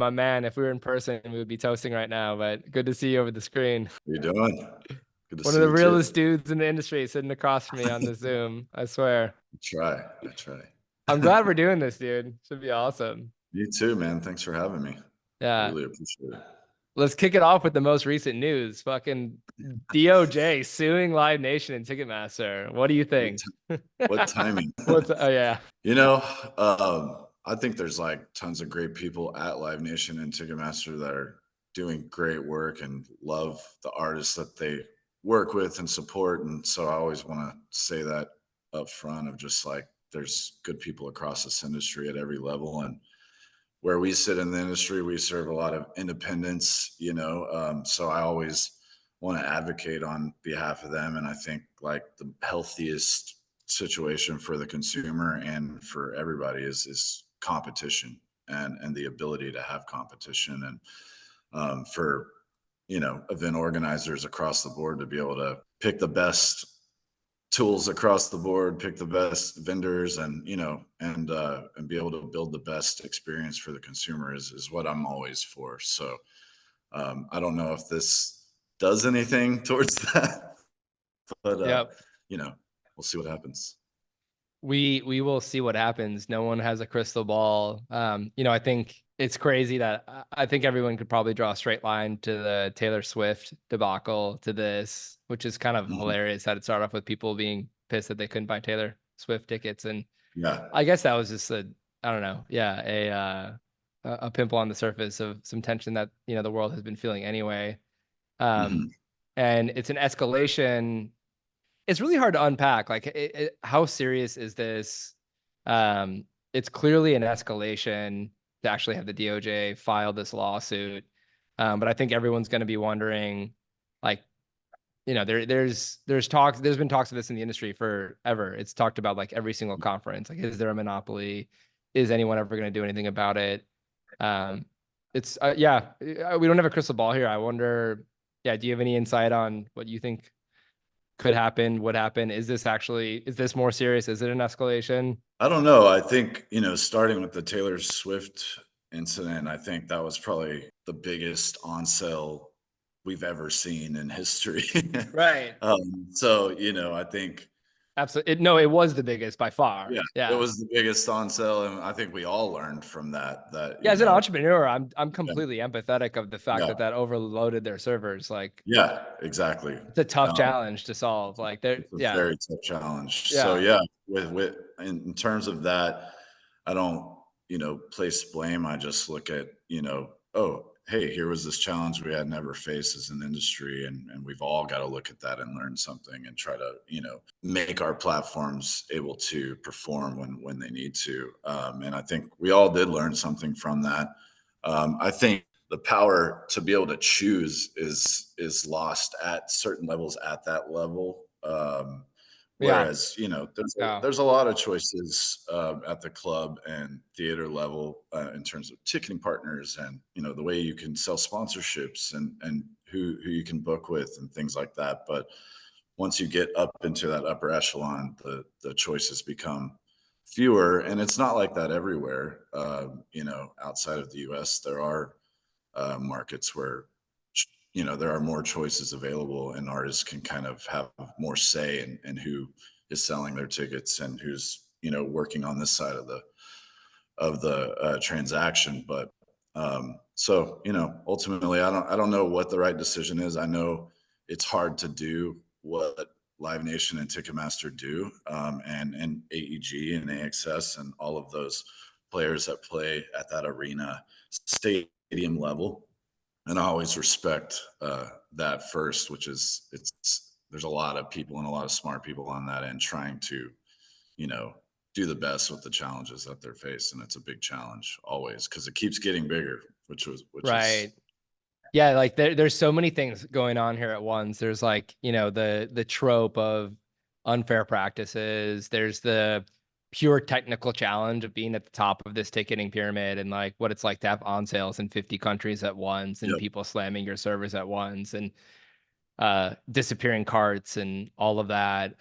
my man. If we were in person, we would be toasting right now, but good to see you over the screen. How you doing? Good to One of see the you too. realest dudes in the industry sitting across from me on the Zoom, I swear. I try. I'm glad we're doing this, dude. Should be awesome. You too, man. Thanks for having me. I Yeah. really appreciate it. Let's kick it off with the most recent news. Fucking DOJ suing Live Nation and Ticketmaster. What do you What, think? what timing? Oh yeah. You know, I think there's like tons of great people at Live Nation and Ticketmaster that are doing great work and love the artists that they work with and support. And so I always want to say that up front of just like there's good people across this industry at every level. And where we sit in the industry, we serve a lot of independents, so I always want to advocate on behalf of them. And I think like the healthiest situation for the consumer and for everybody is competition and the ability to have competition and for event organizers across the board to be able to pick the best tools across the board, pick the best vendors, and and be able to build the best experience for the consumer is what I'm always for. So I don't know if this does anything towards that, but Yep. we'll see what happens. We will see what happens. No one has a crystal ball. I think it's crazy that I think everyone could probably draw a straight line to the Taylor Swift debacle to this, which is kind of Mhm. hilarious that it started off with people being pissed that they couldn't buy Taylor Swift tickets. And Yeah. I guess that was just I don't know, yeah, a pimple on the surface of some tension that, the world has been feeling anyway. Um, Mhm. and it's an escalation. It's really hard to unpack. Like, how serious is this? It's clearly an escalation to actually have the DOJ file this lawsuit. But I think everyone's going to be wondering, like, there's talks. There's been talks of this in the industry forever. It's talked about like every single conference. Like, is there a monopoly? Is anyone ever going to do anything about it? Um, it's yeah. We don't have a crystal ball here. I wonder. Yeah, do you have any insight on what you think could happen, would happen? Is this more serious? Is it an escalation? I don't know. I think, starting with the Taylor Swift incident, I think that was probably the biggest on sale we've ever seen in history. Right. I think, Absolutely. No, it was the biggest by far. yeah, it Yeah. was the biggest on sale. And I think we all learned from Yeah, as an entrepreneur, I'm completely empathetic of the fact yeah, that overloaded their servers. Like, yeah, exactly. it's a tough Um, challenge to solve. Like, it's a yeah, very tough challenge. So yeah, yeah, with in terms of that, I don't, place blame. I just look at, oh, hey, here was this challenge we had never faced as an industry, and we've all got to look at that and learn something and try to, make our platforms able to perform when they need to. And I think we all did learn something from that. I think the power to be able to choose is lost at certain levels at that level. yeah, Whereas, yeah, there's a lot of choices at the club and theater level in terms of ticketing partners and the way you can sell sponsorships and who you can book with and things like that. But once you get up into that upper echelon, the choices become fewer, and it's not like that everywhere. Outside of the U.S., there are markets where there are more choices available and artists can kind of have more say in who is selling their tickets and who's working on this side of the transaction. But ultimately I don't know what the right decision is. I know it's hard to do what Live Nation and Ticketmaster do, and AEG and AXS and all of those players that play at that arena stadium level. And I always respect that first, which is there's a lot of people and a lot of smart people on that end trying to, you know, do the best with the challenges that they're facing. It's a big challenge always because it keeps getting bigger, which is right. Yeah, like there's so many things going on here at once. There's like, the trope of unfair practices. There's the pure technical challenge of being at the top of this ticketing pyramid and like what it's like to have on sales in 50 countries at once and yep. people slamming your servers at once and disappearing carts and all of that.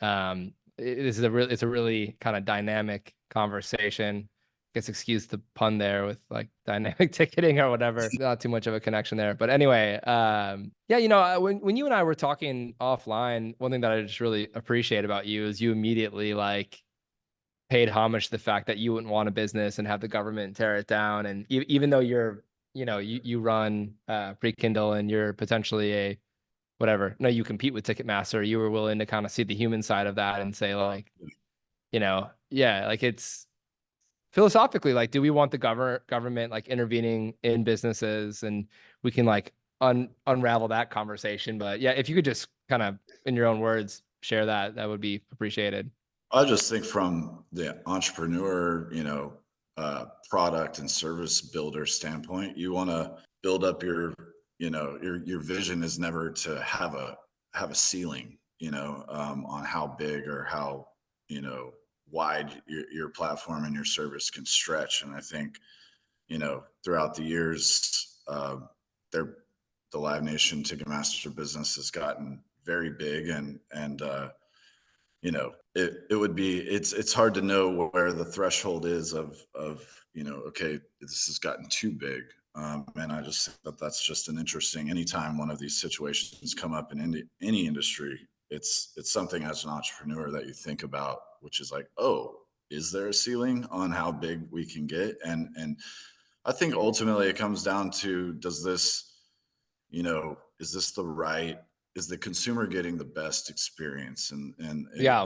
This is it's a really kind of dynamic conversation. guess excuse the pun there with like dynamic ticketing or whatever. Not too much of a connection there. But anyway, yeah, when you and I were talking offline, one thing that I just really appreciate about you is you immediately like paid homage to the fact that you wouldn't want a business and have the government tear it down. And even though you run Prekindle and you're potentially a whatever, no, you compete with Ticketmaster, you were willing to kind of see the human side of that and say like, yeah, like it's philosophically, like, do we want the government like intervening in businesses? And we can like unravel that conversation. But yeah, if you could just kind of in your own words share that, that would be appreciated. I just think from the entrepreneur, product and service builder standpoint, you want to build up your vision is never to have a ceiling, on how big or how wide your platform and your service can stretch. And I think throughout the years, there the Live Nation Ticketmaster business has gotten very big, and it would be it's hard to know where the threshold is of okay, this has gotten too big. And I just think that that's just an interesting, anytime one of these situations come up in any industry, it's something as an entrepreneur that you think about, which is like, oh, is there a ceiling on how big we can get? And I think ultimately it comes down to, is this the right, is the consumer getting the best experience? And Yeah.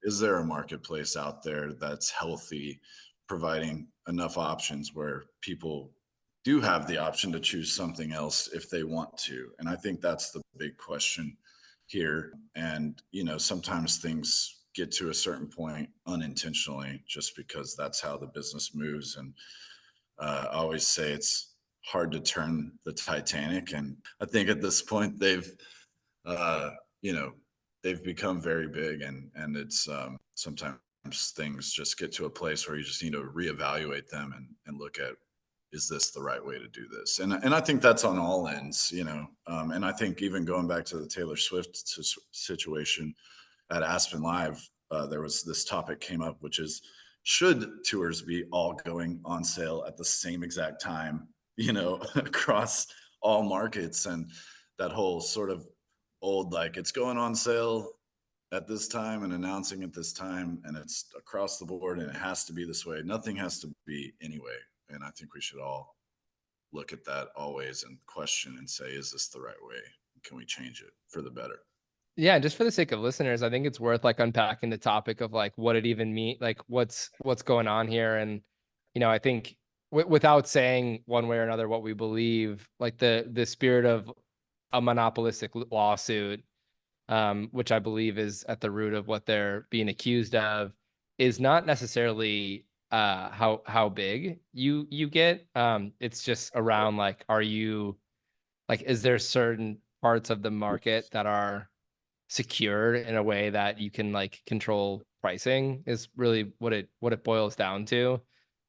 is there a marketplace out there that's healthy, providing enough options where people do have the option to choose something else if they want to? And I think that's the big question here. And, sometimes things get to a certain point unintentionally just because that's how the business moves. And I always say it's hard to turn the Titanic. And I think at this point uh, you know, they've become very big, and it's sometimes things just get to a place where you just need to reevaluate them and look at, is this the right way to do this? And I think that's on all ends, and I think even going back to the Taylor Swift situation at Aspen Live, there was this topic came up, which is, should tours be all going on sale at the same exact time, across all markets? And that whole sort of old, like, it's going on sale at this time and announcing at this time, and it's across the board and it has to be this way. Nothing has to be anyway. And I think we should all look at that always and question and say, is this the right way? Can we change it for the better? Yeah, and just for the sake of listeners, I think it's worth like unpacking the topic of like what it even mean, like what's going on here. And I think without saying one way or another what we believe, like the spirit of a monopolistic lawsuit, which I believe is at the root of what they're being accused of, is not necessarily how big you get. It's just around like, are you like, is there certain parts of the market that are secured in a way that you can like control pricing, is really what it boils down to.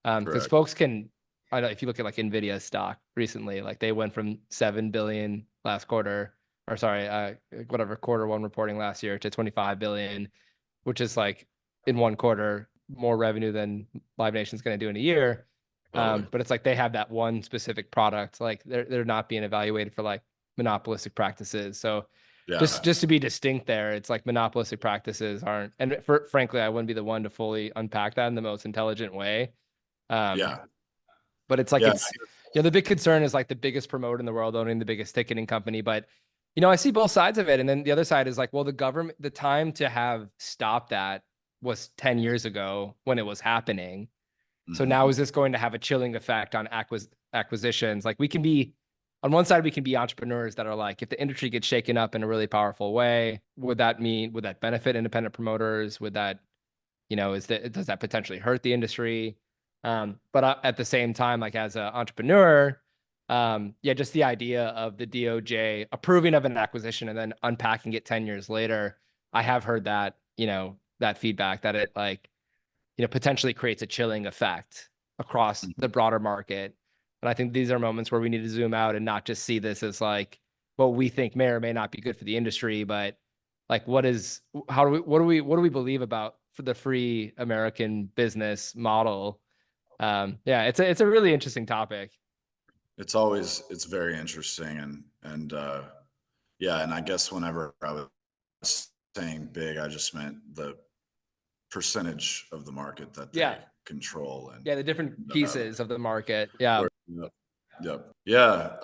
Because Correct. folks can, I know if you look at like Nvidia stock recently, like they went from 7 billion last quarter, or sorry, whatever quarter one reporting last year, to 25 billion, which is like in one quarter more revenue than Live Nation's going to do in a year. Totally. But it's like they have that one specific product, like they're not being evaluated for like monopolistic practices. So Yeah. just to be distinct there, it's like monopolistic practices aren't, and frankly, I wouldn't be the one to fully unpack that in the most intelligent way. Um, Yeah. but it's like Yeah. the big concern is like the biggest promoter in the world owning the biggest ticketing company. But I see both sides of it, and then the other side is like, well, the time to have stopped that was 10 years ago when it was happening. So now is Mhm. this going to have a chilling effect on acquisitions? Like we can be, on one side, we can be entrepreneurs that are like, if the industry gets shaken up in a really powerful way, would that benefit independent promoters? Would that, does that potentially hurt the industry? But at the same time, like as an entrepreneur, yeah, just the idea of the DOJ approving of an acquisition and then unpacking it 10 years later, I have heard that, that feedback that it like, potentially creates a chilling effect across the Mhm. broader market. And I think these are moments where we need to zoom out and not just see this as like what we think may or may not be good for the industry, but like what do we believe about for the free American business model? Yeah, it's a really interesting topic. It's very interesting, yeah, and I guess whenever I was saying big, I just meant the percentage of the market that they Yeah. control, and Yeah, the different uh, pieces of the market. Yeah. where, yep. Yeah.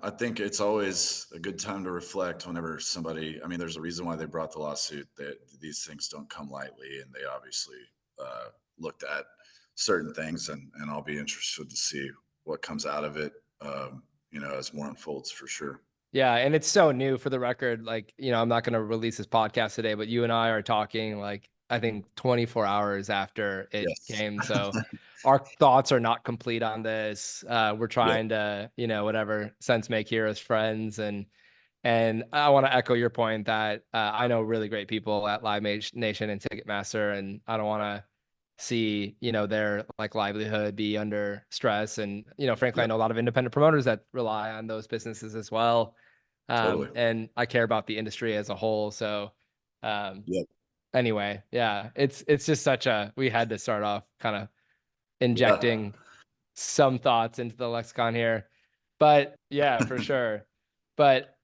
I think it's always a good time to reflect whenever somebody, I mean, there's a reason why they brought the lawsuit. That these things don't come lightly, and they obviously looked at certain things, and I'll be interested to see what comes out of it, as more unfolds for sure. Yeah, and it's so new for the record. Like, I'm not going to release this podcast today, but you and I are talking like I think 24 hours after it Yes. came. So our thoughts are not complete on this. We're Yep. trying to, whatever sense make here as friends, and I want to echo your point that I know really great people at Live Nation and Ticketmaster, and I don't want to see, their like livelihood be under stress. And, frankly, I Yep. know a lot of independent promoters that rely on those businesses as well. Totally. And I care about the industry as a whole. So, um, Yep. anyway, yeah, it's just we had to start off kind of Yeah. injecting some thoughts into the lexicon here, but yeah, for sure. But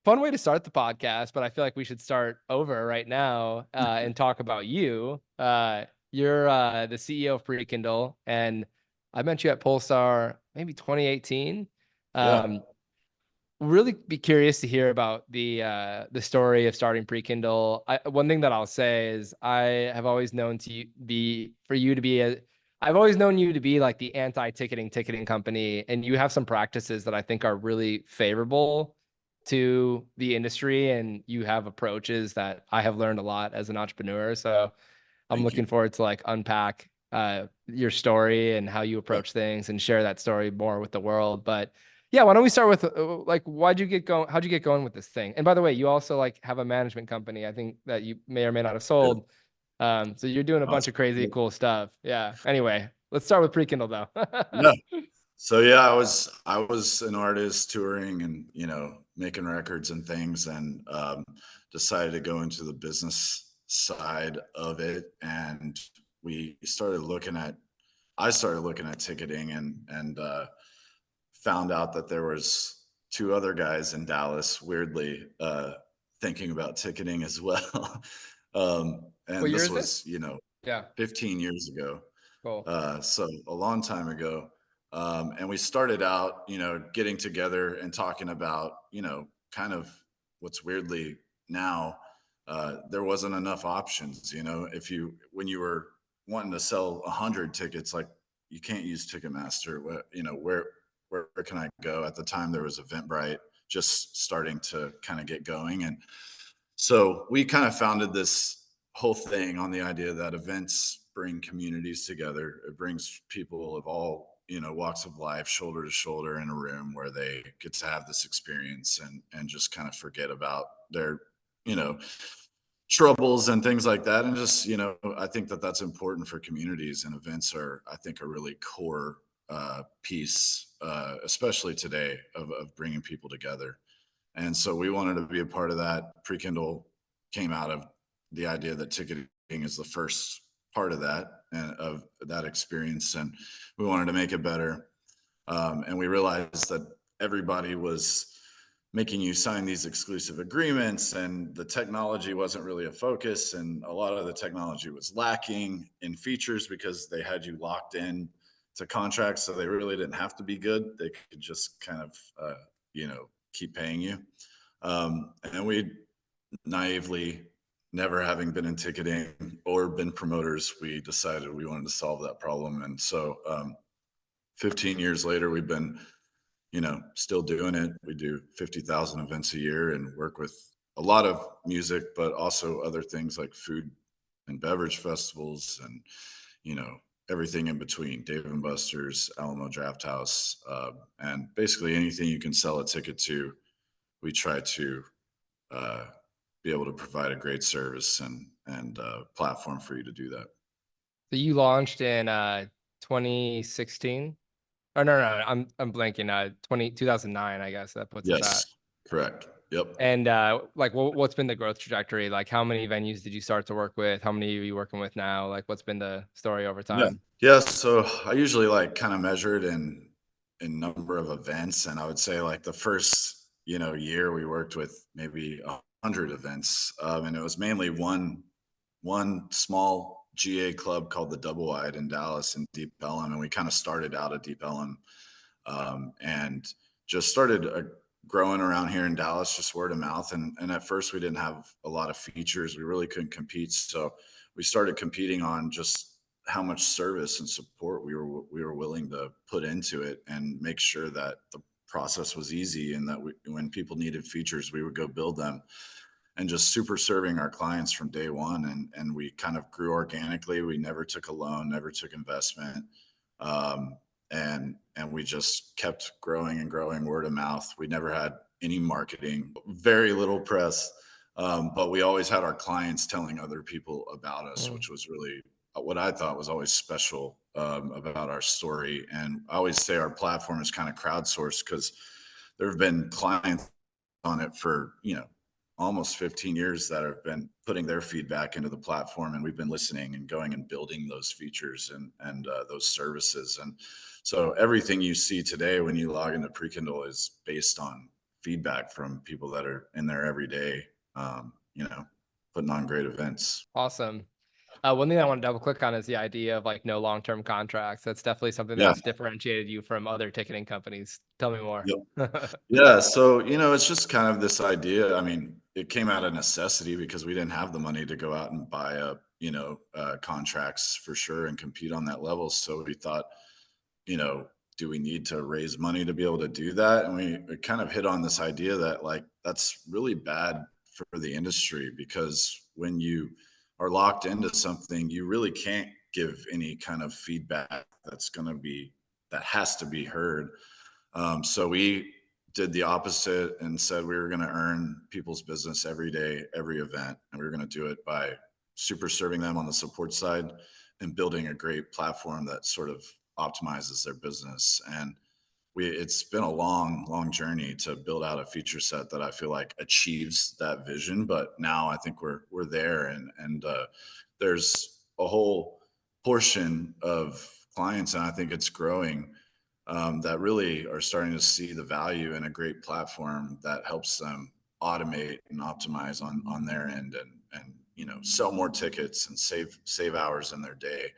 fun way to start the podcast, but I feel like we should start over right now and talk about you. You're the CEO of Prekindle, and I met you at Polestar maybe 2018. Yeah. Um, really be curious to hear about the story of starting Prekindle. One thing that I'll say is I have always known I've always known you to be like the ticketing company, and you have some practices that I think are really favorable to the industry, and you have approaches that I have learned a lot as an entrepreneur. So I'm Thank looking you. forward to like unpack your story and how you Yeah. approach things and share that story more with the world. But yeah, why don't we start with like why'd you get going? How'd you get going with this thing? And by the way, you also like have a management company, I think that you may or may not have Yeah. sold. So you're doing a bunch of Awesome. crazy Yeah. cool stuff. Yeah. Anyway, let's start with Prekindle Yeah. though. So yeah, I was an artist touring and making records and things, and decided to go into the business side of it. And we started looking at I started looking at ticketing, and found out that there was two other guys in Dallas weirdly thinking about ticketing as well. What And year this is this? was, Yeah. 15 years ago. Cool. So a long time ago. And we started out, getting together and talking about, kind of what's weirdly now, there wasn't enough options. When you were wanting to sell 100 tickets, like you can't use Ticketmaster. Where can I go? At the time, there was Eventbrite just starting to kind of get going. And so we kind of founded this whole thing on the idea that events bring communities together. It brings people of all, walks of life shoulder to shoulder in a room where they get to have this experience and just kind of forget about their, you know, troubles and things like that. And just, I think that that's important for communities, and events are, I think, a really core piece, especially today, of bringing people together. And so we wanted to be a part of that. Prekindle came out of the idea that ticketing is the first part of that, and of that experience, and we wanted to make it better. And we realized that everybody was making you sign these exclusive agreements, and the technology wasn't really a focus, and a lot of the technology was lacking in features because they had you locked in to contracts, so they really didn't have to be good. They could just kind of keep paying you. And we naively, never having been in ticketing or been promoters, we decided we wanted to solve that problem. And so 15 years later, we've been, still doing it. We do 50,000 events a year and work with a lot of music, but also other things like food and beverage festivals, and, you know, everything in between. Dave and Buster's, Alamo Draft House, and basically anything you can sell a ticket to, we try to uh, be able to provide a great service and platform for you to do that. So you launched in 2016. Oh no, I'm blanking. 2009, I guess that puts us at. Yes, correct. Yep. And like, what's been the growth trajectory? Like, how many venues did you start to work with? How many are you working with now? Like, what's been the story over Yeah. time? Yeah. So I usually like kind of measure it in number of events. And I would say like the first, year we worked with maybe 100 events. And it was mainly one small GA club called the Double Wide in Dallas in Deep Ellum. And we kind of started out at Deep Ellum, and just started growing around here in Dallas, just word of mouth. And at first, we didn't have a lot of features. We really couldn't compete, so we started competing on just how much service and support we were willing to put into it, and make sure that the process was easy, and that when people needed features, we would go build them, and just super serving our clients from day one. And we kind of grew organically. We never took a loan, never took investment. Um, and we just kept growing and growing word of mouth. We never had any marketing, very little press. But we always had our clients telling other people about us, Mm. which was really what I thought was always special, about our story. And I always say our platform is kind of crowdsourced, because there have been clients on it for, almost 15 years that have been putting their feedback into the platform, and we've been listening and going and building those features and those services. And so everything you see today when you log into Prekindle is based on feedback from people that are in there every day, putting on great events. Awesome. One thing I want to double click on is the idea of like no long-term contracts. That's definitely something Yeah. that's differentiated you from other ticketing companies. Tell me more. Yep. Yeah, so, it's just kind of this idea. I mean, it came out of necessity because we didn't have the money to go out and buy up, contracts for sure and compete on that level. So we thought, you know, do we need to raise money to be able to do that? And we kind of hit on this idea that like that's really bad for the industry, because when you are locked into something, you really can't give any kind of feedback that has to be heard. So we did the opposite and said we were going to earn people's business every day, every event. And we were going to do it by super serving them on the support side and building a great platform that sort of optimizes their business. And it's been a long journey to build out a feature set that I feel like achieves that vision. But now I think we're there, and there's a whole portion of clients, and I think it's growing, that really are starting to see the value in a great platform that helps them automate and optimize on their end, and sell more tickets and save hours in their day.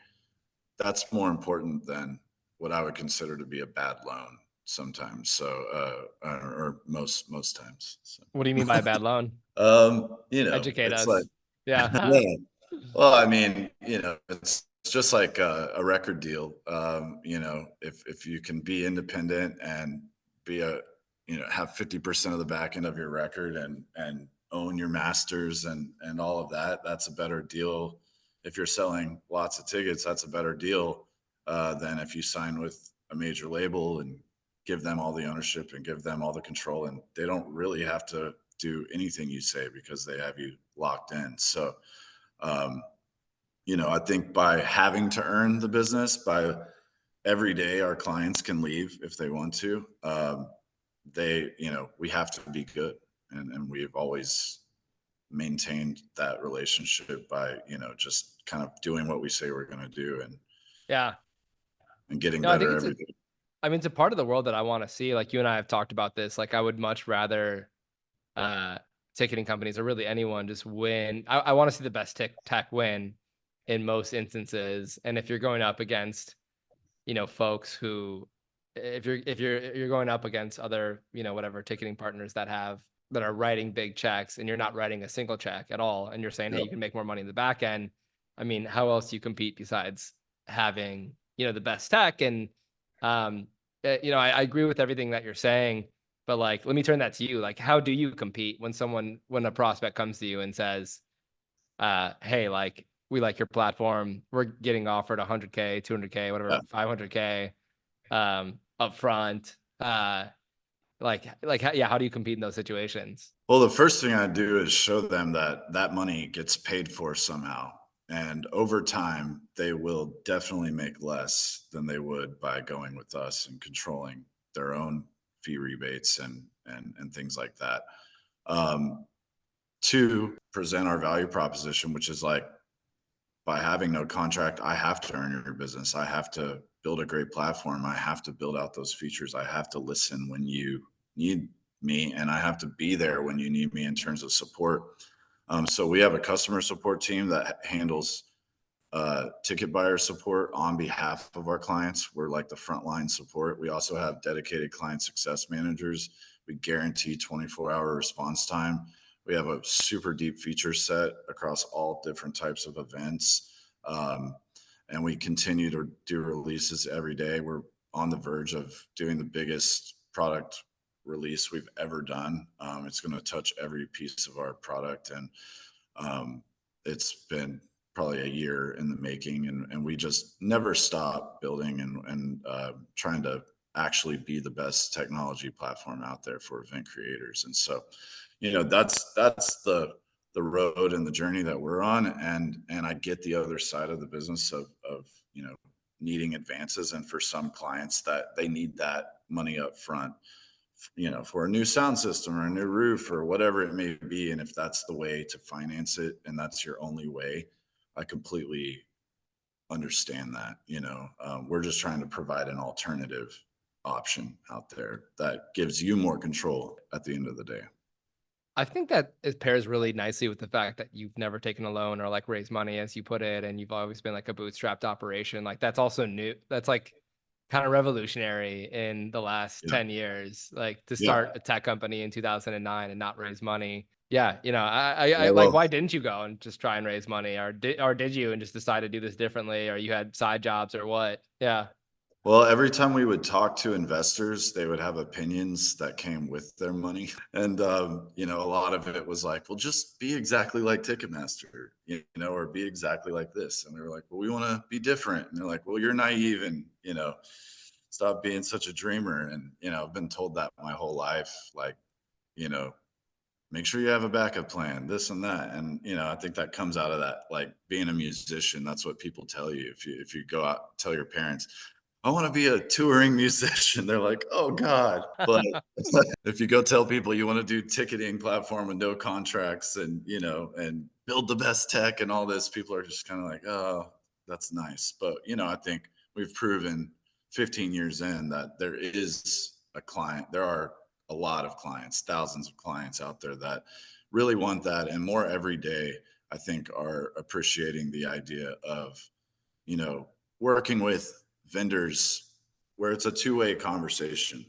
That's more important than what I would consider to be a bad loan sometimes. So, or most times. So, What do you mean by a bad loan? Educate it's like, us. Yeah. yeah. Well, I mean, it's just like a record deal. If you can be independent and be have 50% of the back end of your record, and own your masters and all of that, that's a better deal. If you're selling lots of tickets, that's a better deal, than if you sign with a major label and give them all the ownership and give them all the control, and they don't really have to do anything you say because they have you locked in. So, um, I think by having to earn the business, by every day our clients can leave if they want to. We have to be good. And we've always maintained that relationship by, just kind of doing what we say we're going to do, Yeah. and getting No, I think better it's every day. I mean, it's a part of the world that I want to see. Like you and I have talked about this. Like I would much rather uh ticketing companies or really anyone just win. I want to see the best tech win in most instances. And if you're going up against, folks who if you're going up against other, whatever ticketing partners that are writing big checks and you're not writing a single check at all, and you're saying, hey, Yep. you can make more money in the back end. I mean, how else do you compete besides having, the best tech? And I agree with everything that you're saying, but like, let me turn that to you. Like, how do you compete when a prospect comes to you and says, hey, like, we like your platform. We're getting offered 100K, 200K, Yeah. whatever, 500K, up front. Yeah, how do you compete in those situations? Well, the first thing I do is show them that that money gets paid for somehow. And over time, they will definitely make less than they would by going with us and controlling their own fee rebates and things like that. Two, present our value proposition, which is like, by having no contract, I have to earn your business. I have to build a great platform. I have to build out those features. I have to listen when you need me, and I have to be there when you need me in terms of support. So we have a customer support team that handles ticket buyer support on behalf of our clients. We're like the frontline support. We also have dedicated client success managers. We guarantee 24-hour response time. We have a super deep feature set across all different types of events. And we continue to do releases every day. We're on the verge of doing the biggest product release we've ever done. It's going to touch every piece of our product. And it's been probably a year in the making, and we just never stop building and trying to actually be the best technology platform out there for event creators. And so, that's the road and the journey that we're on. And I get the other side of the business of needing advances, and for some clients that they need that money up front, for a new sound system or a new roof or whatever it may be. And if that's the way to finance it and that's your only way, I completely understand that. We're just trying to provide an alternative option out there that gives you more control at the end of the day. I think that it pairs really nicely with the fact that you've never taken a loan or like raised money, as you put it, and you've always been like a bootstrapped operation. Like that's also new. That's like kind of revolutionary in the last Yeah. 10 years, like to Yeah. start a tech company in 2009 and not raise money. Yeah, I Yeah. like, Well, why didn't you go and just try and raise money, or did you and just decide to do this differently, or you had side jobs or what? Yeah. Well, every time we would talk to investors, they would have opinions that came with their money. And, a lot of it was like, well, just be exactly like Ticketmaster, or be exactly like this. And we were like, well, we want to be different. And they're like, well, you're naive, and, stop being such a dreamer. And, I've been told that my whole life, like, you know, make sure you have a backup plan, this and that. And, I think that comes out of that, like being a musician. That's what people tell you. If you go out, tell your parents, I want to be a touring musician, they're like, oh God. But if you go tell people you want to do ticketing platform with no contracts, and build the best tech and all this, people are just kind of like, oh, that's nice. But, I think we've proven 15 years in that there are a lot of clients, thousands of clients out there that really want that, and more every day, I think, are appreciating the idea of, you know, working with vendors where it's a two-way conversation.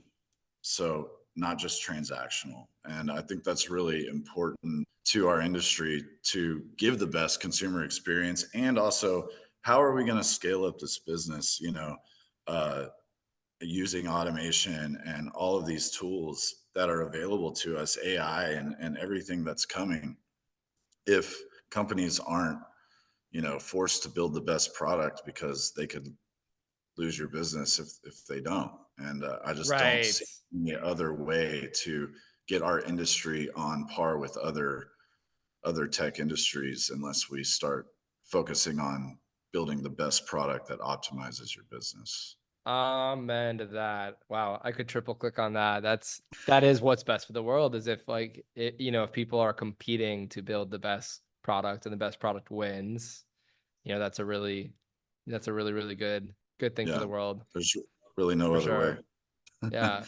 So not just transactional. And I think that's really important to our industry to give the best consumer experience. And also, how are we going to scale up this business? Uh, Using automation and all of these tools that are available to us, AI and everything that's coming. If companies aren't, forced to build the best product, because they could lose your business if they don't. And I just don't Right. see any other way to get our industry on par with other tech industries unless we start focusing on building the best product that optimizes your business. Amen to that. Wow, I could triple click on that. That is what's best for the world, is if like if people are competing to build the best product and the best product wins, that's a really really good thing for Yeah, the world, there's really no for other way. sure. Yeah.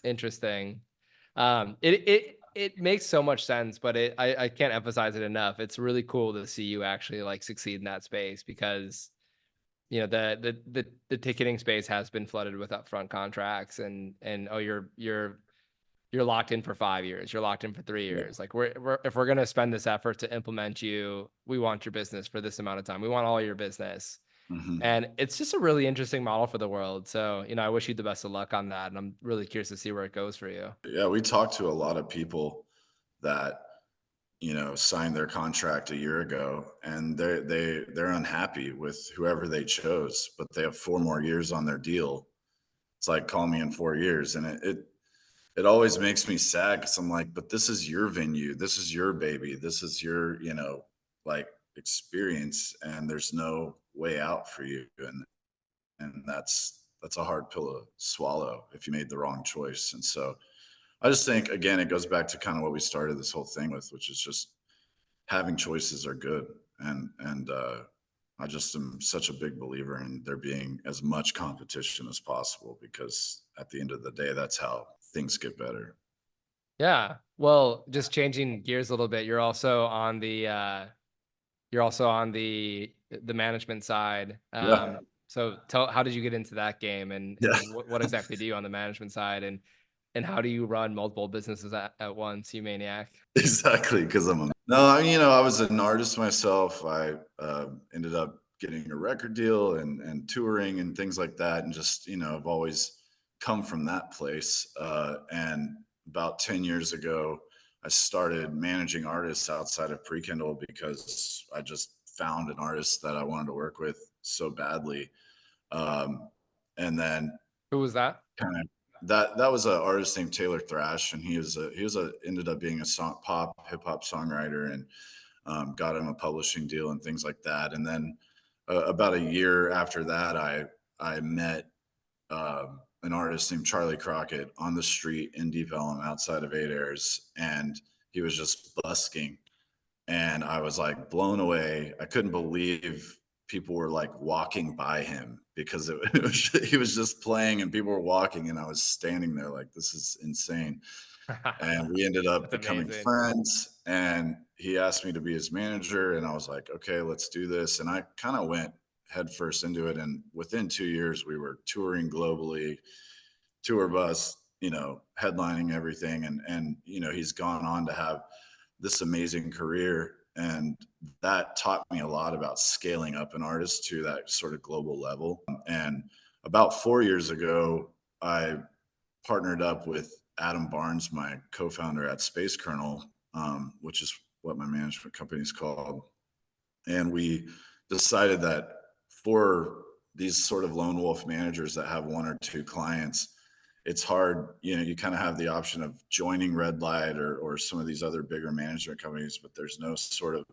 Interesting. It makes so much sense, but I can't emphasize it enough. It's really cool to see you actually like succeed in that space, because the ticketing space has been flooded with upfront contracts, and oh, you're locked in for 5 years, you're locked in for 3 years. Like if we're gonna spend this effort to implement you, we want your business for this amount of time. We want all your business. Mhm. And it's just a really interesting model for the world. So, I wish you the best of luck on that. And I'm really curious to see where it goes for you. Yeah, we talked to a lot of people that, signed their contract a year ago, and they're unhappy with whoever they chose, but they have 4 more years on their deal. It's like, call me in 4 years. And it always makes me sad, because I'm like, but this is your venue, this is your baby, this is your, like, experience, and there's no way out for you. And that's a hard pill to swallow if you made the wrong choice. And so I just think, again, it goes back to kind of what we started this whole thing with, which is just having choices are good. And I just am such a big believer in there being as much competition as possible, because at the end of the day, that's how things get better. Yeah. Well, just changing gears a little bit, you're also on the management side. Yeah. So tell how did you get into that game, Yeah. and what exactly do you on the management side, and how do you run multiple businesses at once, you maniac? Exactly, because I'm a no, I mean, I was an artist myself. I ended up getting a record deal and touring and things like that, and just I've always come from that place. And about 10 years ago, I started managing artists outside of Prekindle because I just found an artist that I wanted to work with so badly. Um, and then Who was that? kind of that was an artist named Taylor Thrash, and he was a ended up being a pop hip hop songwriter, and got him a publishing deal and things like that. And then about a year after that, I met an artist named Charley Crockett on the street in Deep Ellum outside of Eight Airs, and he was just busking, and I was like blown away. I couldn't believe people were like walking by him because he was just playing and people were walking, and I was standing there like, this is insane. And we ended up That's becoming amazing. friends, and he asked me to be his manager, and I was like, okay, let's do this. And I kind of went headfirst into it, and within 2 years we were touring globally, tour bus, headlining everything. And he's gone on to have this amazing career. And that taught me a lot about scaling up an artist to that sort of global level. And about 4 years ago, I partnered up with Adam Barnes, my co-founder at Space Kernel, which is what my management company is called. And we decided that for these sort of lone wolf managers that have one or two clients, it's hard. You kind of have the option of joining Red Light or some of these other bigger management companies, but there's no sort of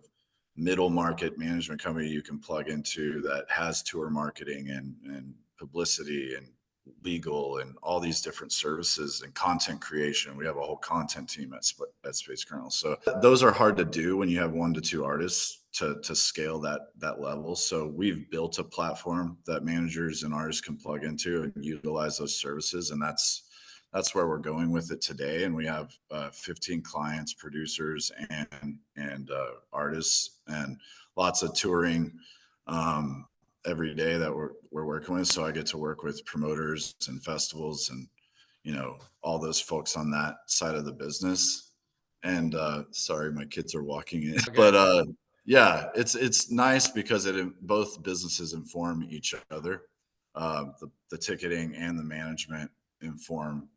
middle market management company you can plug into that has tour marketing and publicity and legal and all these different services and content creation. We have a whole content team at Space Kernel. So those are hard to do when you have 1 to 2 artists to scale that level. So we've built a platform that managers and artists can plug into and utilize those services, and that's where we're going with it today. And we have 15 clients, producers, and artists, and lots of touring every day that we're working with. So I get to work with promoters and festivals and all those folks on that side of the business. And sorry, my kids are walking in, but Good. yeah, it's nice because both businesses inform each other. The ticketing and the management inform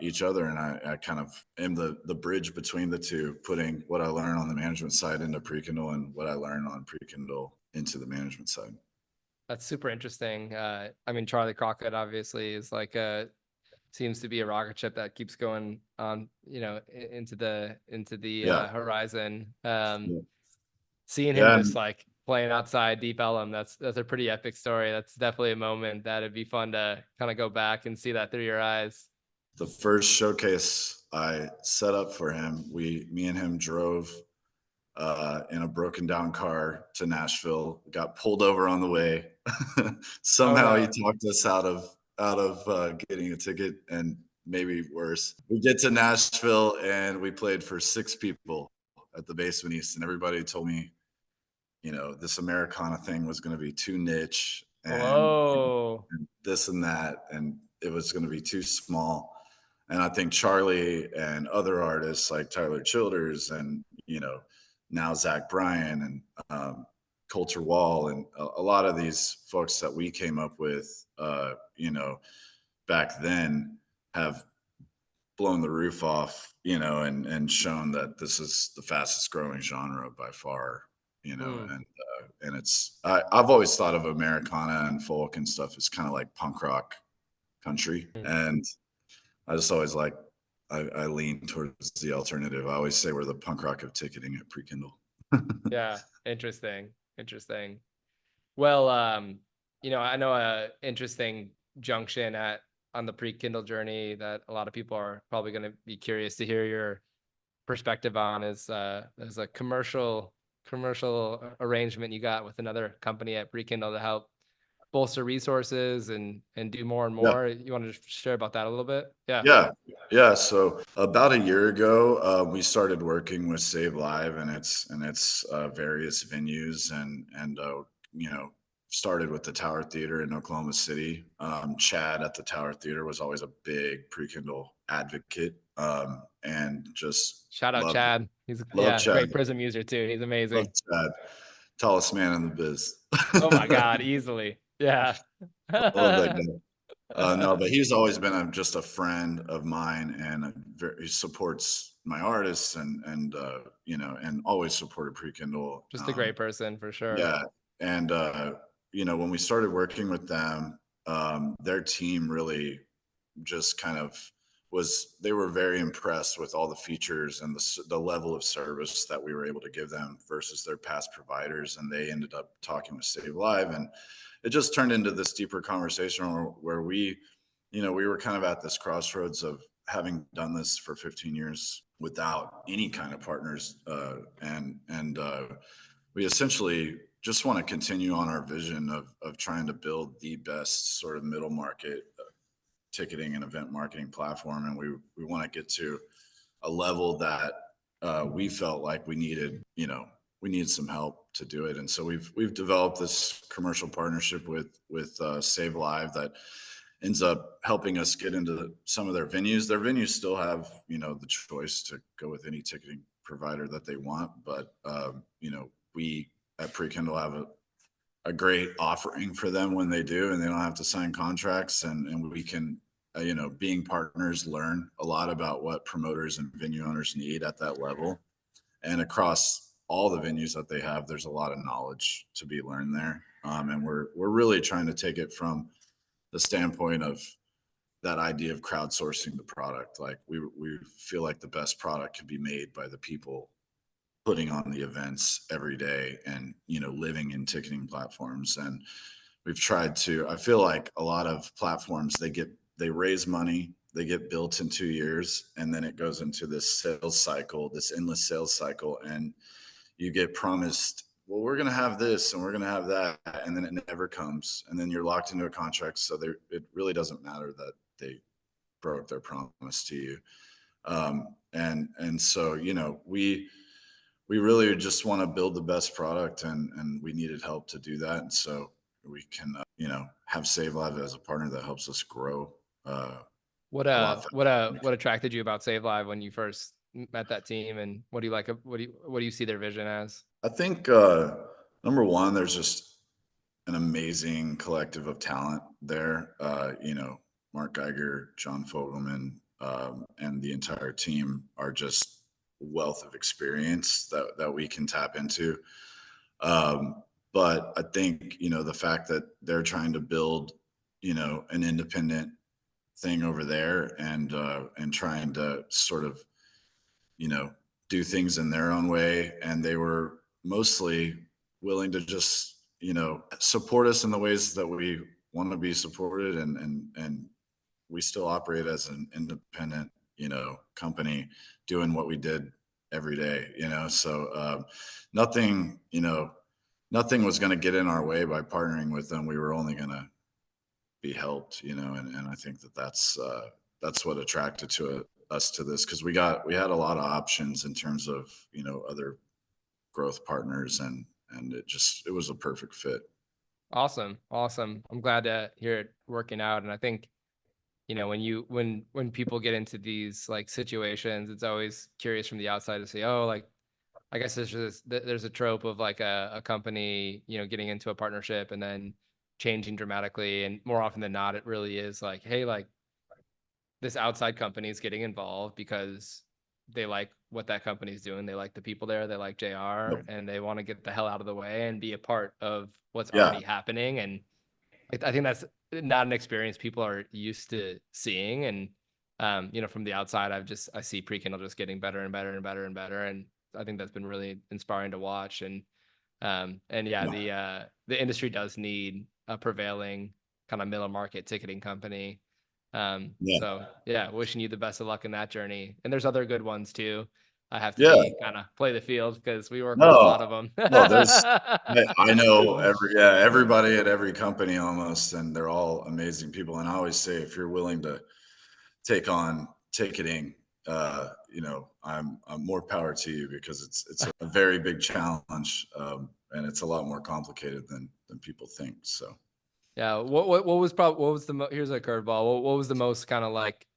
each other, and I kind of am the bridge between the two, putting what I learn on the management side into Prekindle and what I learn on Prekindle into the management side. That's super interesting. I mean, Charlie Crockett obviously is seems to be a rocket ship that keeps going on, into the Yeah, horizon. yeah, Seeing him yeah. just And playing outside Deep Ellum, that's a pretty epic story. That's definitely a moment that it'd be fun to kind of go back and see that through your eyes. the first showcase I set up for him, me and him drove in a broken down car to Nashville. Got pulled over on the way. Oh Somehow he no. talked us out of getting a ticket, and maybe worse. We get to Nashville and we played for 6 people at the Basement East, and everybody told me, this Americana thing was going to be too niche Whoa. and this and that, and it was going to be too small. And I think Charlie and other artists like Tyler Childers and now Zach Bryan and Coulter Wall and a lot of these folks that we came up with, back then have blown the roof off, and shown that this is the fastest growing genre by far, Hmm. and I've always thought of Americana and folk and stuff as kind of like punk rock country, Hmm. and I just always I lean towards the alternative. I always say we're the punk rock of ticketing at Prekindle. Yeah. Interesting. Interesting. Well, I know a interesting junction at on the Prekindle journey that a lot of people are probably going to be curious to hear your perspective on is there's a commercial arrangement you got with another company at Prekindle to help bolster resources and do more and Yeah. more. You want to share about that a little bit? Yeah. Yeah. So about a year ago, we started working with SaveLive and its various venues and started with the Tower Theater in Oklahoma City. Chad at the Tower Theater was always a big Prekindle advocate, and just Shout out loved Chad. He's loved Chad. great Prism user too. He's amazing. Loved Chad. Tallest man in the biz. Oh my God, easily. Yeah. I love that guy. No, but he's always been just a friend of mine, and he supports my artists, and always supported Prekindle. Just a great person for sure. Yeah, and when we started working with them, their team really just kind of they were very impressed with all the features and the level of service that we were able to give them versus their past providers, and they ended up talking with SaveLive, and it just turned into this deeper conversation where we were kind of at this crossroads of having done this for 15 years without any kind of partners, and we essentially just want to continue on our vision of trying to build the best sort of middle market ticketing and event marketing platform, and we want to get to a level that we felt like we needed some help to do it. And so we've developed this commercial partnership with SaveLive that ends up helping us get into some of their venues. Their venues still have the choice to go with any ticketing provider that they want, but we at Prekindle have a great offering for them when they do, and they don't have to sign contracts, and we can being partners, learn a lot about what promoters and venue owners need at that level. And across all the venues that they have, there's a lot of knowledge to be learned there. And we're really trying to take it from the standpoint of that idea of crowdsourcing the product. Like we feel like the best product can be made by the people putting on the events every day and living in ticketing platforms. And we've tried to, I feel like a lot of platforms, they raise money, they get built in 2 years, and then it goes into this sales cycle, this endless sales cycle. And you get promised, well, we're going to have this and we're going to have that. And then it never comes. And then you're locked into a contract. So it really doesn't matter that they broke their promise to you. And so, we really just want to build the best product, and we needed help to do that. And so we can, have SaveLive as a partner that helps us grow. What A lot faster. what attracted you about SaveLive when you first met that team, and what do you like? What do you see their vision as? I think number one, there's just an amazing collective of talent there. Mark Geiger, John Fogelman, and the entire team are just wealth of experience that we can tap into. But I think the fact that they're trying to build an independent thing over there, and trying to sort of do things in their own way, and they were mostly willing to just support us in the ways that we want to be supported, and we still operate as an independent company doing what we did every day. So nothing was going to get in our way by partnering with them. We were only going to be helped, and I think that's what attracted us to this, because we had a lot of options in terms of other growth partners, and it was a perfect fit. Awesome. I'm glad to hear it working out. And I think when people get into these like situations, it's always curious from the outside to say, oh, like I guess there's a trope of like a company getting into a partnership and then changing dramatically, and more often than not, it really is like, hey, like this outside company is getting involved because they like what that company's doing. They like the people there. They like JR, Yep. and they want to get the hell out of the way and be a part of what's Yeah. already happening. And I think that's not an experience people are used to seeing. And, from the outside, I see Prekindle just getting better and better and better and better. And I think that's been really inspiring to watch. And the industry does need a prevailing kind of middle market ticketing company. Yeah. So yeah, wishing you the best of luck in that journey. And there's other good ones too. I have to Yeah. be kind of play the field because we work with a No. lot of them. No, there's I know everybody at every company almost, and they're all amazing people, and I always say, if you're willing to take on ticketing, I'm more power to you because it's a very big challenge, and it's a lot more complicated than people think. So Yeah. What was here's a curveball. What was the most kind of like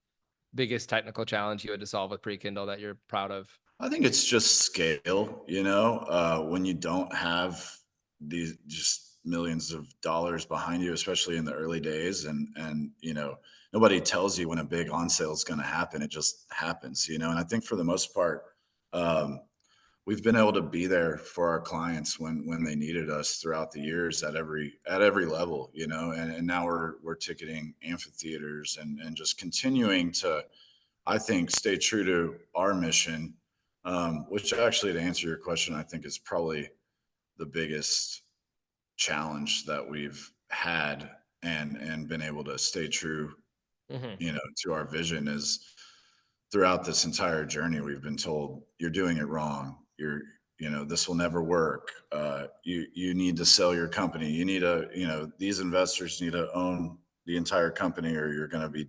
biggest technical challenge you had to solve with Prekindle that you're proud of? I think it's just scale, when you don't have these just millions of dollars behind you, especially in the early days, and nobody tells you when a big on sale is going to happen. It just happens, And I think for the most part, um, we've been able to be there for our clients when they needed us throughout the years at every level, and now we're ticketing amphitheaters and just continuing to, I think, stay true to our mission, which actually, to answer your question, I think is probably the biggest challenge that we've had and been able to stay true, Hmm. to our vision is throughout this entire journey, we've been told you're doing it wrong. This will never work. You need to sell your company. You need these investors need to own the entire company or you're going to be,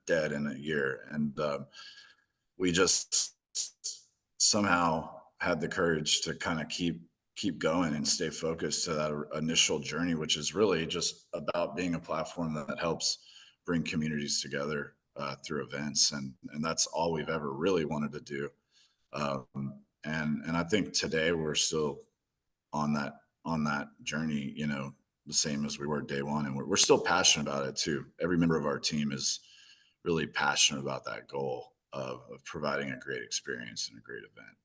dead in a year. And we just somehow had the courage to kind of keep going and stay focused to that initial journey, which is really just about being a platform that helps bring communities together through events, and that's all we've ever really wanted to do. And I think today we're still on that journey, the same as we were day one, and we're still passionate about it too. Every member of our team is really passionate about that goal of providing a great experience and a great event.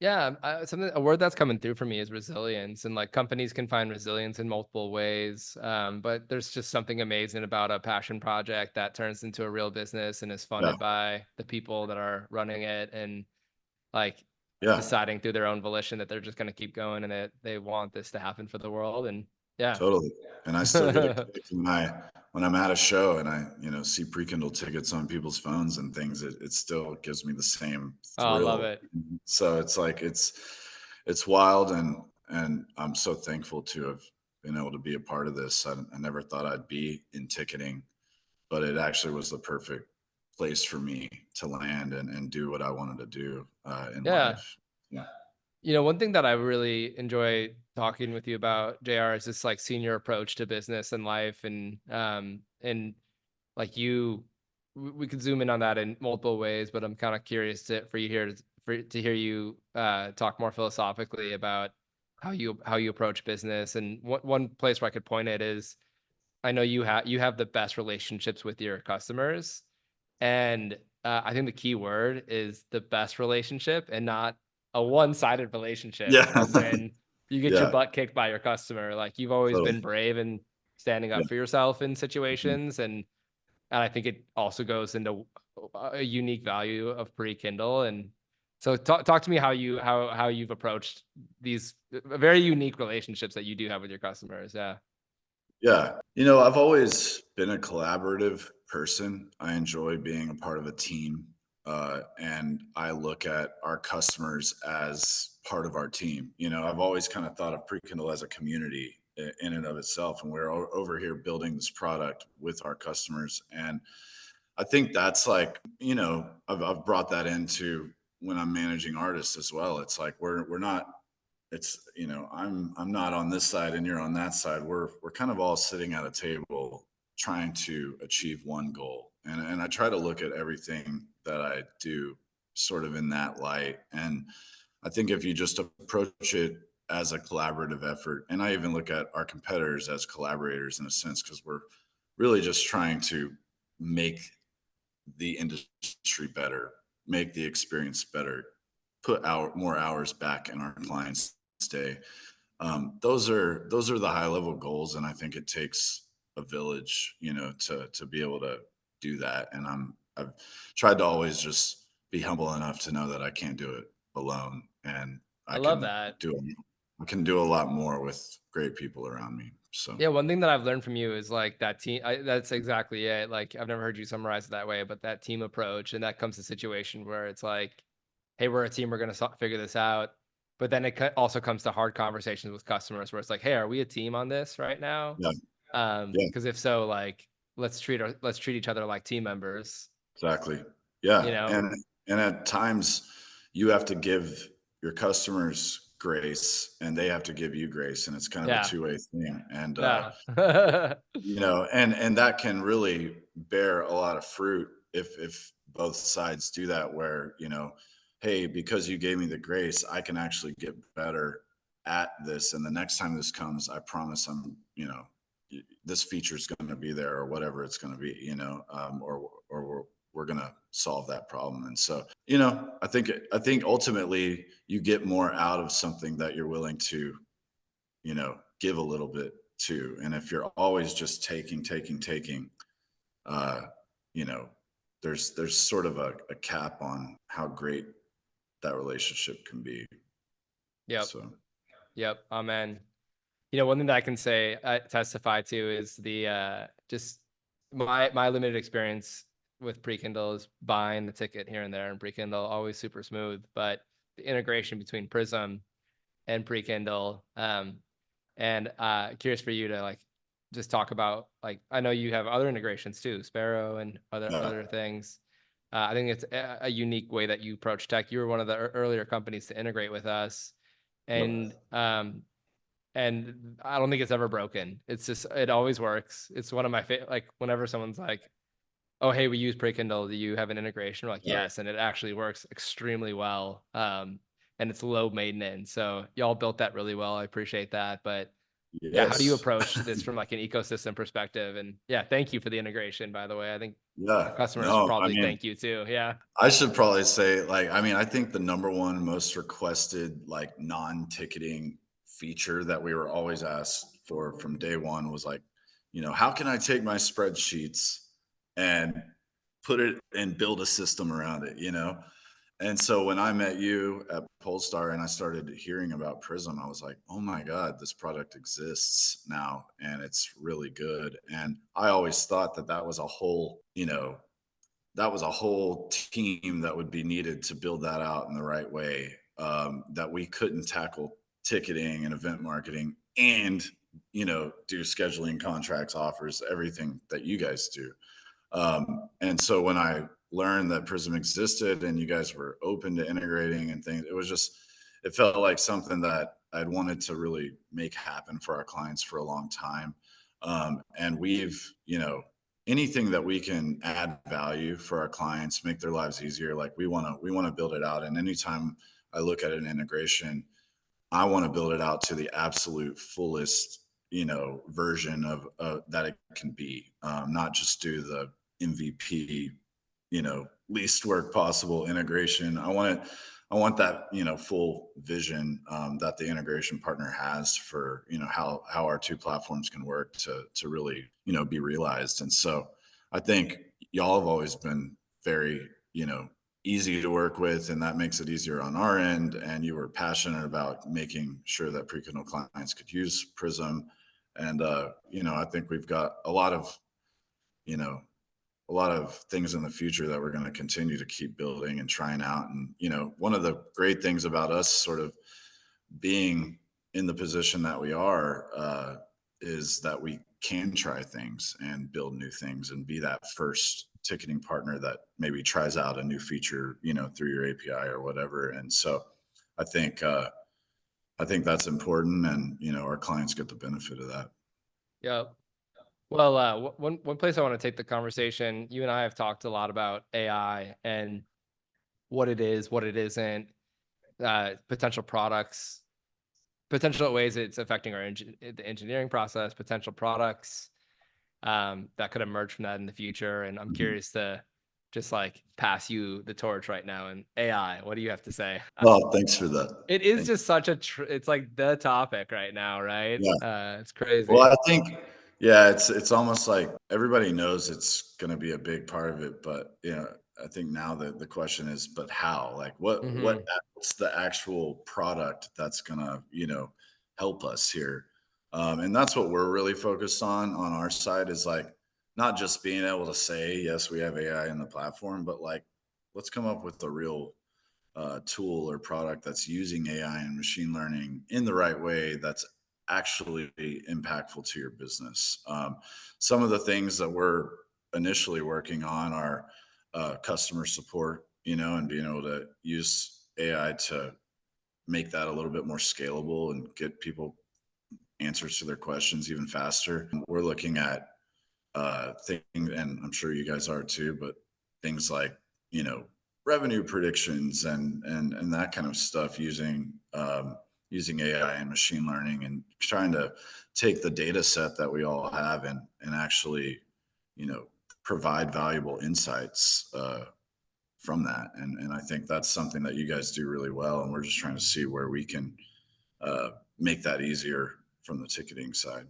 Yeah, a word that's coming through for me is resilience, and like companies can find resilience in multiple ways. But there's just something amazing about a passion project that turns into a real business and is Yeah, funded by the people that are running it, and like yeah. deciding through their own volition that they're just going to keep going and that they want this to happen for the world. And yeah. Totally, and I still get a kick when I'm at a show and I, see Prekindle tickets on people's phones and things, it still gives me the same Oh, I love thrill. it. So it's like it's wild, and I'm so thankful to have been able to be a part of this. I never thought I'd be in ticketing, but it actually was the perfect place for me to land and do what I wanted to do, in Yeah. life. Yeah. One thing that I really enjoy talking with you about, JR, is this like senior approach to business and life, and like we could zoom in on that in multiple ways, but I'm kind of curious for you here to hear you talk more philosophically about how you approach business. And one place where I could point it is I know you have the best relationships with your customers, and I think the key word is the best relationship and not a one-sided relationship, Yeah. as in you get your Yeah, butt kicked by your customer. Like you've always totally. been brave and standing Yeah. up for yourself in Mhm. situations, and I think it also goes into a unique value of Prekindle. And so talk to me how you've approached these very unique relationships that you do have with your customers. Yeah. Yeah. I've always been a collaborative person. I enjoy being a part of a team. And I look at our customers as part of our team. I've always kind of thought of Prekindle as a community in and of itself. And we're over here building this product with our customers. And I think that's like, I've brought that into when I'm managing artists as well. It's like we're not it's I'm not on this side and you're on that side. We're kind of all sitting at a table trying to achieve one goal, and I try to look at everything that I do sort of in that light. And I think if you just approach it as a collaborative effort, and I even look at our competitors as collaborators in a sense, because we're really just trying to make the industry better, make the experience better, put more hours back in our clients' day. Those are the high level goals, and I think it takes a village, to be able to do that. And I've tried to always just be humble enough to know that I can't do it alone, and I I love can that. do I can do a lot more with great people around me. So Yeah, one thing that I've learned from you is like that team. That's exactly it. Like I've never heard you summarize it that way, but that team approach, and that comes to a situation where it's like, "Hey, we're a team. We're gonna figure this out." But then it also comes to hard conversations with customers where it's like, "Hey, are we a team on this right now? yeah, yeah. Because if so, like, let's treat each other like team members." Exactly. You Yeah, know? and at times, you have to give your customers grace, and they have to give you grace, and it's kind of a Yeah, two-way thing, and, yeah, and that can really bear a lot of fruit if both sides do that where, "Hey, because you gave me the grace, I can actually get better at this, and the next time this comes, I promise this feature is going to be there or whatever it's going to be, or we're going to solve that problem." And so, I think ultimately you get more out of something that you're willing to, give a little bit to. And if you're always just taking, uh, you know, there's sort of a cap on how great that relationship can be. yep, So yep. Amen. One thing that I can say, testify to is the just my limited experience with Prekindle is buying the ticket here and there, and Prekindle always super smooth, but the integration between Prism and Prekindle, and curious for you to like just talk about like I know you have other integrations too, Sparrow and yeah, other things. I think it's a unique way that you approach tech. You were one of the earlier companies to integrate with us, yep, and I don't think it's ever broken. It's just it always works. It's one of my favorite. Like whenever someone's like, "Oh, hey, we use Prekindle. Do you have an integration?" We're like, yeah, "Yes," and it actually works extremely well. And it's low maintenance. So y'all built that really well. I appreciate that. But yeah, how do you yes, approach this from like an ecosystem perspective? And yeah, thank you for the integration. By the way, I think our yeah. customers should No, I probably mean, thank you too. Yeah. I should probably say, I think the number one most requested, like, non-ticketing feature that we were always asked for from day one was like, how can I take my spreadsheets and put it and build a system around it, And so when I met you at Polestar and I started hearing about Prism, I was like, oh my God, this product exists now and it's really good. And I always thought that that was a whole, team that would be needed to build that out in the right way. That we couldn't tackle ticketing and event marketing and do scheduling, contracts, offers, everything that you guys do. And so when I learned that Prism existed and you guys were open to integrating and things, it felt like something that I'd wanted to really make happen for our clients for a long time. And anything that we can add value for our clients, make their lives easier. Like we want to build it out. And anytime I look at an integration, I want to build it out to the absolute fullest, version of that it can be. Not just do the MVP, least work possible integration. I want that, full vision that the integration partner has for, how our two platforms can work to really, be realized. And so I think y'all have always been very, easy to work with, and that makes it easier on our end. And you were passionate about making sure that Prekindle clients could use Prism. And I think we've got you know, a lot of things in the future that we're going to continue to keep building and trying out. And one of the great things about us sort of being in the position that we are is that we can try things and build new things and be that first ticketing partner that maybe tries out a new feature, through your API or whatever. And so I think that's important, and our clients get the benefit of that. Yeah. Well, one place I want to take the conversation. You and I have talked a lot about AI and what it is, what it isn't, potential products, potential ways it's affecting our the engineering process, potential products that could emerge from that in the future. And I'm Mhm. curious to just like pass you the torch right now. And AI, what do you have to say? Well, thanks for that. It is Thank just such a, it's like the topic right now, right? you. Yeah. It's Well, crazy. I think, yeah, it's almost like everybody knows it's going to be a big part of it, but I think now the question is, but how? Like, Hmm. what's the actual product that's gonna help us here? And that's what we're really focused on our side is like not just being able to say, yes, we have AI in the platform, but like, let's come up with a real tool or product that's using AI and machine learning in the right way that's actually impactful to your business. Some of the things that we're initially working on are customer support, and being able to use AI to make that a little bit more scalable and get people answers to their questions even faster. We're looking at things, and I'm sure you guys are too, but things like revenue predictions and that kind of stuff using AI and machine learning and trying to take the data set that we all have and actually you know provide valuable insights from that. And I think that's something that you guys do really well, and we're just trying to see where we can make that easier from the ticketing side.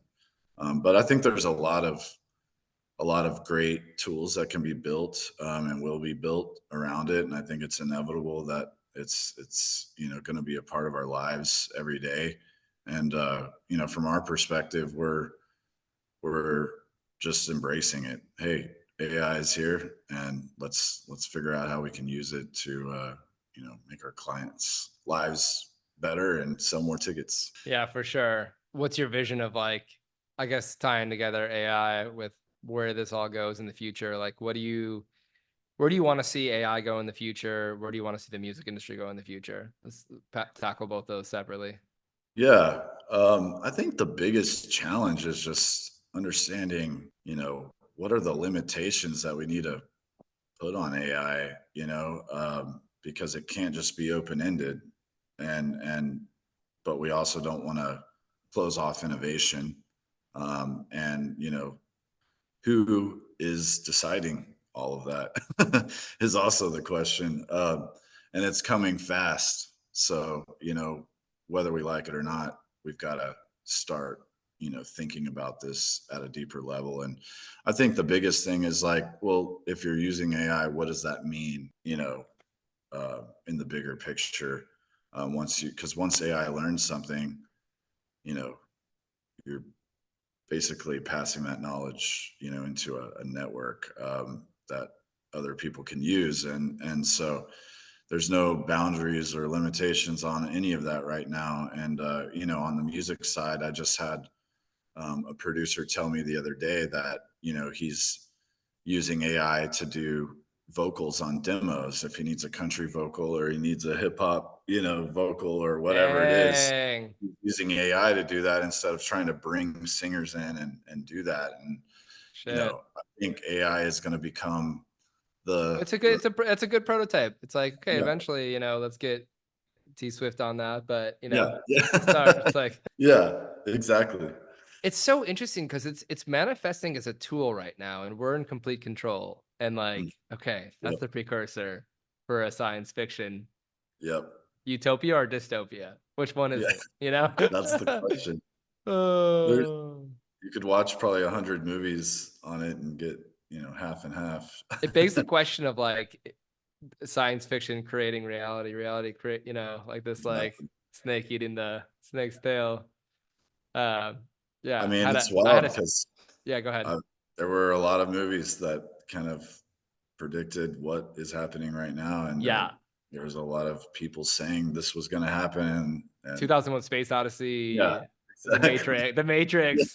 But I think there's a lot of great tools that can be built and will be built around it, and I think it's inevitable that it's going to be a part of our lives every day. And from our perspective, we're just embracing it. Hey, AI is here, and let's figure out how we can use it to make our clients' lives better and sell more tickets. Yeah, for sure. What's your vision of like, I guess tying together AI with where this all goes in the future? Like, where do you want to see AI go in the future? Where do you want to see the music industry go in the future? Let's tackle both those separately. Yeah, I think the biggest challenge is just understanding, what are the limitations that we need to put on AI, because it can't just be open ended, and but we also don't want to close off innovation, and who is deciding all of that is also the question. And it's coming fast. So, whether we like it or not, we've got to start, thinking about this at a deeper level. And I think the biggest thing is like, well, if you're using AI, what does that mean, in the bigger picture? Because once AI learns something, you know, you're basically passing that knowledge, into a network that other people can use, and so there's no boundaries or limitations on any of that right now. And on the music side, I just had a producer tell me the other day that he's using AI to do vocals on demos if he needs a country vocal or he needs a hip hop, vocal or whatever it is. Dang. Using AI to do that instead of trying to bring singers in and do that. And Shit. I think AI is going to become the, It's a good, it's a good prototype. It's like, okay, yeah, eventually, let's get T Swift on that. But, yeah, to start, yeah, it's like, yeah, exactly. it's so interesting because it's manifesting as a tool right now, and we're in complete control. And Mm, like, okay, that's yep, the precursor for a science fiction yep, utopia or dystopia. Which one is yeah. it? You know? That's the question. There, Oh. you could watch probably 100 movies on it and get half and half. It begs the question of like science fiction creating reality, reality create, like this like Exactly. snake eating the snake's tail. Um, I yeah, mean, it's I had wild a, because yeah, go ahead. there were a lot of movies that kind of predicted what is happening right now, and Yeah. there was a lot of people saying this was going to happen, and 2001 Space yeah, Odyssey, exactly. The Matrix,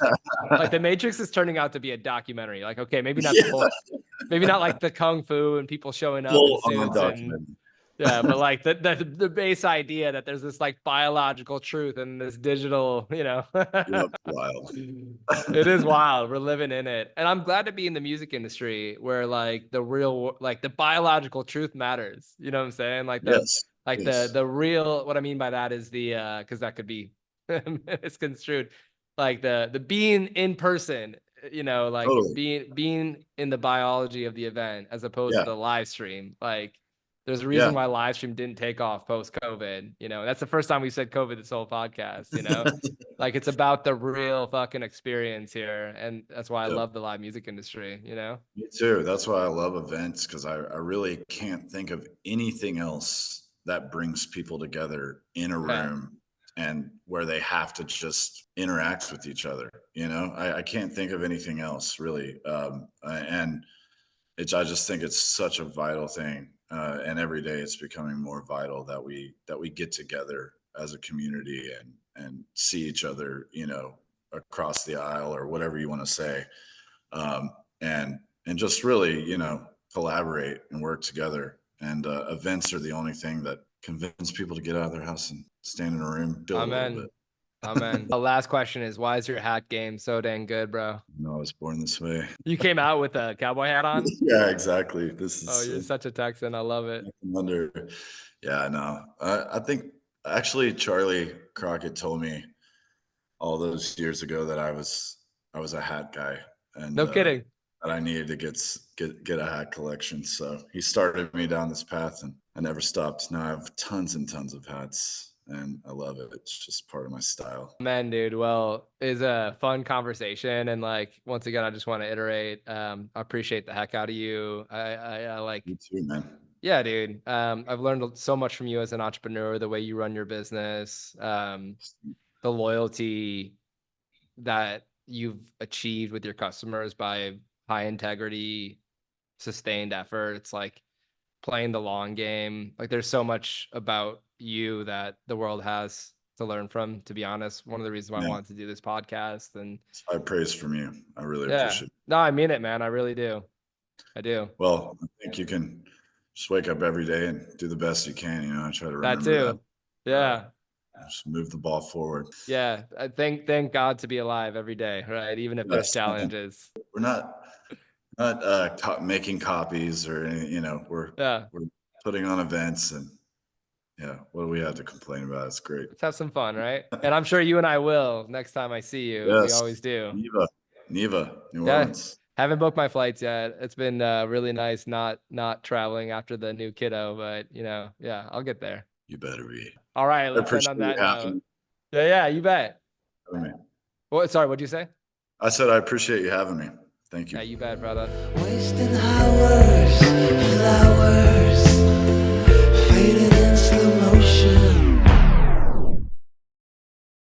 like the Yeah, Matrix is turning out to be a documentary. Like, okay, maybe not the yeah, full, maybe not like the kung fu and people showing up in full on suits and documentary. yeah, but like the base idea that there's this like biological truth and this digital, Yep, wild. it is wild. We're living in it. And I'm glad to be in the music industry where like the real like the biological truth matters. You know what I'm saying? Like Yes, the yes, real what I mean by that is the because that could be misconstrued. Like the being in person, like totally. being in the biology of the event as opposed to Yeah, the live stream. Like there's a yeah. reason why live stream didn't take off post COVID. That's the first time we said COVID this whole podcast. Like it's about the real fucking experience here, and that's why I Yep. love the live music industry. Me too. That's why I love events because I really can't think of anything else that brings people together in a Yeah. room and where they have to just interact with each other. I can't think of anything else really. And I just think it's such a vital thing. And every day it's becoming more vital that we get together as a community and see each other, across the aisle or whatever you want to say. Um, and just really, collaborate and work together. And events are the only thing that convince people to get out of their house and stand in a room, chill a little bit. Amen. The last question is, why is your hat game so dang good, bro? No, I was born this way. You came out with a cowboy hat on? Yeah, exactly. This is. Oh, you're such a Texan. I love it. Yeah, no. I think actually Charley Crockett told me all those years ago that I was a hat guy, and No kidding. that I needed to get a hat collection. So he started me down this path, and I never stopped. Now I have tons and tons of hats, and I love it. It's just part of my style. Man, dude. Well, it's a fun conversation, and like once again, I just want to iterate. I appreciate the heck out of you. I like. You too, man. Yeah, dude. I've learned so much from you as an entrepreneur, the way you run your business, the loyalty that you've achieved with your customers by high integrity, sustained effort. It's like playing the long game. Like there's so much about you that the world has to learn from, to be honest. One of the reasons why I wanted to do this podcast. And it's high praise from you. I really yeah, appreciate it. No, I mean it, man. I really do. I do. Well, I think you can just wake up every day and do the best you can. I try to remember that too. Yeah. Just move the ball forward. Yeah. I thank God to be alive every day, right? Even if there's challenges. We're not making copies or any, we're putting on events, and what do we have to complain about? It's great. Let's have some fun, right? And I'm sure you and I will next time I see you. Yes. We always do. Neva, New Orleans. Haven't booked my flights yet. It's been really nice not traveling after the new kiddo, but I'll get there. You better be. All right, let's end on that note. Yeah, you bet. Well, sorry, what'd you say? I said I appreciate you having me. Thank you. Yeah, you bet, brother. Wasting hours.